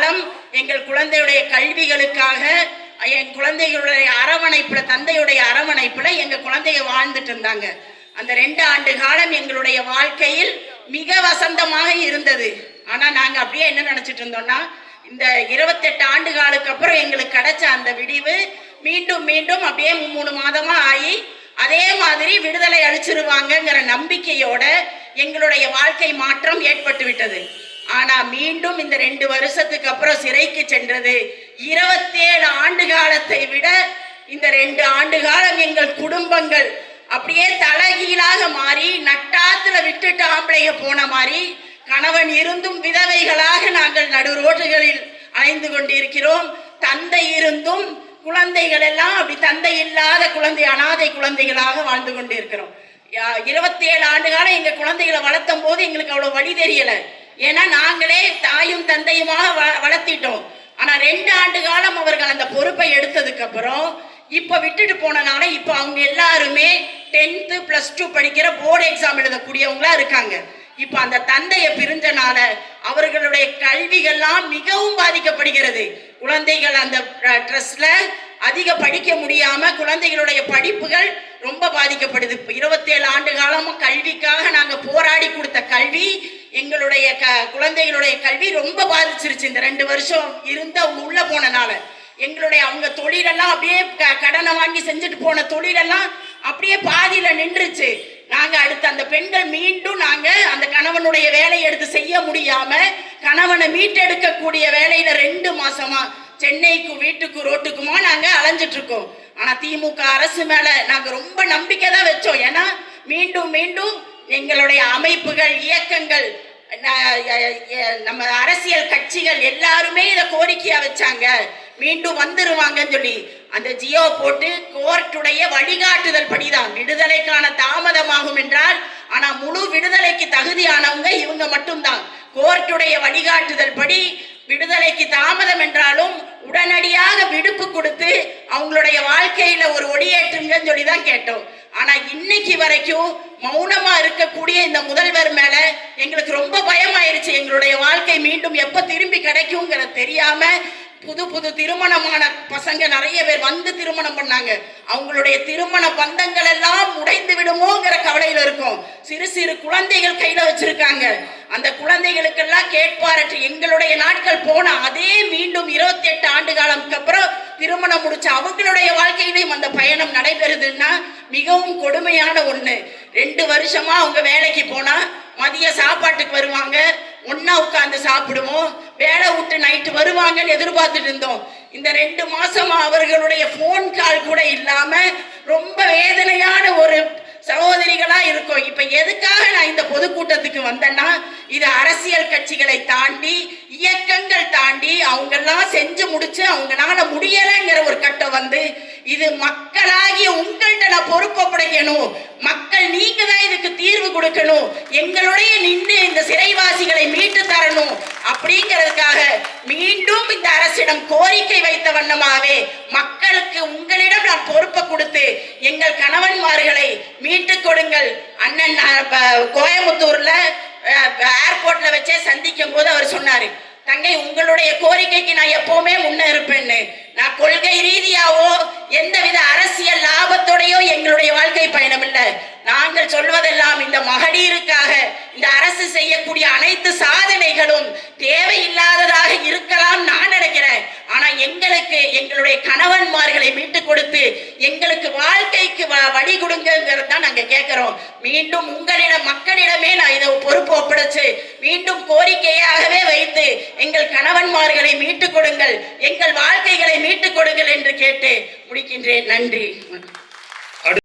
காலம் எங்கள் குழந்தையுடைய கல்விகளுக்காக என் குழந்தைகளுடைய அரவணைப்புல, தந்தையுடைய அரவணைப்புல எங்க குழந்தைய வாழ்ந்துட்டு இருந்தாங்க. அந்த 2 ஆண்டு காலம் எங்களுடைய வாழ்க்கையில் மிக வசந்தமாக இருந்தது. ஆனா நாங்க அப்படியே என்ன நினைச்சிட்டு இருந்தோம்னா, இந்த 28 ஆண்டு காலுக்கு அப்புறம் எங்களுக்கு கிடைச்ச அந்த விடிவு மீண்டும் மீண்டும் அப்படியே 3 மாதமா ஆகி அதே மாதிரி விடுதலை அளிச்சிருவாங்கங்கிற நம்பிக்கையோட எங்களுடைய வாழ்க்கை மாற்றம் ஏற்பட்டு விட்டது. ஆனா மீண்டும் இந்த 2 வருஷத்துக்கு அப்புறம் சிறைக்கு சென்றது 27 ஆண்டு காலத்தை விட இந்த 2 ஆண்டு காலம் எங்கள் குடும்பங்கள் அப்படியே தலைகீழாக மாறி, நட்டாத்துல விட்டுட்டு ஆம்பளைய போன மாதிரி கணவன் இருந்தும் விதவைகளாக நாங்கள் நடு ரோட்டுகளில் அலைந்து கொண்டிருக்கிறோம். தந்தை இருந்தும் குழந்தைகள் எல்லாம் அப்படி தந்தை இல்லாத குழந்தை, அனாதை குழந்தைகளாக வாழ்ந்து கொண்டிருக்கிறோம். 27 ஆண்டு காலம் எங்க குழந்தைகளை வளர்த்தும் போது எங்களுக்கு அவ்வளவு வழி தெரியல. ஏன்னா நாங்களே தாயும் தந்தையுமாக வளர்த்திட்டோம். ஆனா 2 ஆண்டு காலம் அவர்கள் அந்த பொறுப்பை எடுத்ததுக்கு அப்புறம் இப்ப விட்டுட்டு போனனால இப்ப அவங்க எல்லாருமே 10th +2 படிக்கிற போர்டு எக்ஸாம் எழுதக்கூடியவங்களா இருக்காங்க. இப்ப அந்த தந்தையை பிரிஞ்சனால அவர்களுடைய கல்விகள்லாம் மிகவும் பாதிக்கப்படுகிறது. குழந்தைகள் அந்த ட்ரெஸ்ல அதிக படிக்க முடியாம குழந்தைகளுடைய படிப்புகள் ரொம்ப பாதிக்கப்படுது. 27 ஆண்டு காலமும் கல்விக்காக நாங்க போராடி கொடுத்த கல்வி, எங்களுடைய குழந்தைகளுடைய கல்வி ரொம்ப பாதிச்சிருச்சு. இந்த 2 வருஷம் இருந்து அவங்க உள்ள போனனால எங்களுடைய அவங்க தொழிலெல்லாம் அப்படியே கடனை வாங்கி செஞ்சுட்டு போன தொழிலெல்லாம் அப்படியே பாதியில நின்றுச்சு. நாங்க அடுத்து அந்த பெண்கள் மீண்டும் நாங்க அந்த கணவனுடைய வேலையை எடுத்து செய்ய முடியாம கணவனை மீட்டெடுக்கக்கூடிய வேலையில 2 மாசமா சென்னைக்கு வீட்டுக்கு ரோட்டுக்குமா நாங்க அலைஞ்சிட்டு இருக்கோம். ஆனா திமுக அரசு மேல நாங்க ரொம்ப நம்பிக்கை தான் வச்சோம். ஏன்னா மீண்டும் மீண்டும் எங்களுடைய அமைப்புகள், இயக்கங்கள், நம்ம அரசியல் கட்சிகள் எல்லாருமே இதை கோரிக்கையா வச்சாங்க, மீண்டும் வந்துருவாங்கன்னு சொல்லி அந்த ஜியோ போட்டு கோர்ட்டுடைய வழிகாட்டுதல் படிதான் விடுதலைக்கான தாமதமாகும் என்றால், ஆனா முழு விடுதலைக்கு தகுதியானவங்க இவங்க மட்டும்தான். கோர்ட்டுடைய வழிகாட்டுதல் படி விடுதலைக்கு தாமதம் என்றாலும் உடனடியாக விடுப்பு கொடுத்து அவங்களுடைய வாழ்க்கையில ஒரு ஒளியேற்றுங்கன்னு சொல்லிதான் கேட்டோம். ஆனா இன்னைக்கு வரைக்கும் மௌனமா இருக்கக்கூடிய இந்த முதல்வர் மேல எங்களுக்கு ரொம்ப பயமாயிருச்சு. எங்களுடைய வாழ்க்கை மீண்டும் எப்ப திரும்பி கிடைக்குங்கிறது தெரியாம புது திருமணமான பசங்க நிறைய பேர் வந்து திருமணம் பண்ணாங்க. அவங்களுடைய திருமண பந்தங்கள் எல்லாம் உடைந்து விடுமோங்கிற கவலையில இருக்கும். சிறு குழந்தைகள் கையில வச்சிருக்காங்க. அந்த குழந்தைகளுக்கெல்லாம் கேட்பாரற்று எங்களுடைய நாட்கள் போன அதே மீண்டும் 28 ஆண்டு காலத்துக்கு அப்புறம் திருமணம் முடிச்ச அவங்களுடைய வாழ்க்கையிலையும் அந்த பயணம் நடைபெறுதுன்னா மிகவும் கொடுமையான ஒண்ணு. 2 வருஷமா அவங்க வேலைக்கு போனா மதிய சாப்பாட்டுக்கு வருவாங்க, ஒன்னா உட்கார்ந்து சாப்பிடுவோம், வேலை விட்டு நைட்டு வருவாங்கன்னு எதிர்பார்த்துட்டு இருந்தோம். இந்த 2 மாசமா அவர்களுடைய போன் கால் கூட இல்லாம ரொம்ப வேதனையான ஒரு சகோதரிகளா இருக்கும். இப்ப எதுக்காக நான் இந்த பொதுக்கூட்டத்துக்கு வந்தேன்னா, இது அரசியல் கட்சிகளை தாண்டி, இயக்கங்கள் தாண்டி அவங்க எல்லாம் செஞ்சு முடிச்சு அவங்களால முடியலைங்கிற ஒரு கட்டம் வந்து, இது மக்களாகி உங்கள்கிட்ட நான் பொறுப்பை படைக்கணும், மக்கள் நீங்க தான் இதுக்கு தீர்வு கொடுக்கணும், எங்களுடைய நின்று இந்த சிறைவாசிகளை மீட்டு தரணும் அப்படிங்கிறதுக்காக மீண்டும் இந்த அரசிடம் கோரிக்கை வைத்த வண்ணமாகவே மக்களுக்கு உங்களிடம் நான் பொறுப்பை கொடுத்து எங்கள் கணவன்மார்களை மீட்டுக் கொடுங்கள். அண்ணன் கோயம்புத்தூர்ல ஏர்போர்ட்ல வச்சே சந்திக்கும் போது அவர் சொன்னாரு, தங்கை உங்களுடைய கோரிக்கைக்கு நான் எப்பவுமே முன்ன இருப்பேன்னு. நான் கொள்கை ரீதியாவோ எந்தவித அரசியல் லாபத்தோடையோ எங்களுடைய வாழ்க்கை பயணம் இல்லை. நாங்கள் சொல்வதெல்லாம் இந்த மகளிருக்காக இந்த அரசு செய்யக்கூடிய அனைத்து சாதனைகளும் தேவையில்லாததாக இருக்கலாம் நான் நினைக்கிறேன். ஆனா எங்களுக்கு எங்களுடைய கணவன்மார்களை மீட்டுக் கொடுத்து எங்களுக்கு வாழ்க்கைக்கு வழி கொடுங்கிறது தான் நாங்க கேட்கிறோம். மீண்டும் உங்களிடம் மக்களிடமே நான் இதை பொறுப்பு ஒப்படைச்சு மீண்டும் கோரிக்கையாகவே வைத்து எங்கள் கணவன்மார்களை மீட்டுக் கொடுங்கள், எங்கள் வாழ்க்கைகளை மீட்டுக் கொடுங்கள் என்று கேட்டு முடிக்கின்றேன். நன்றி.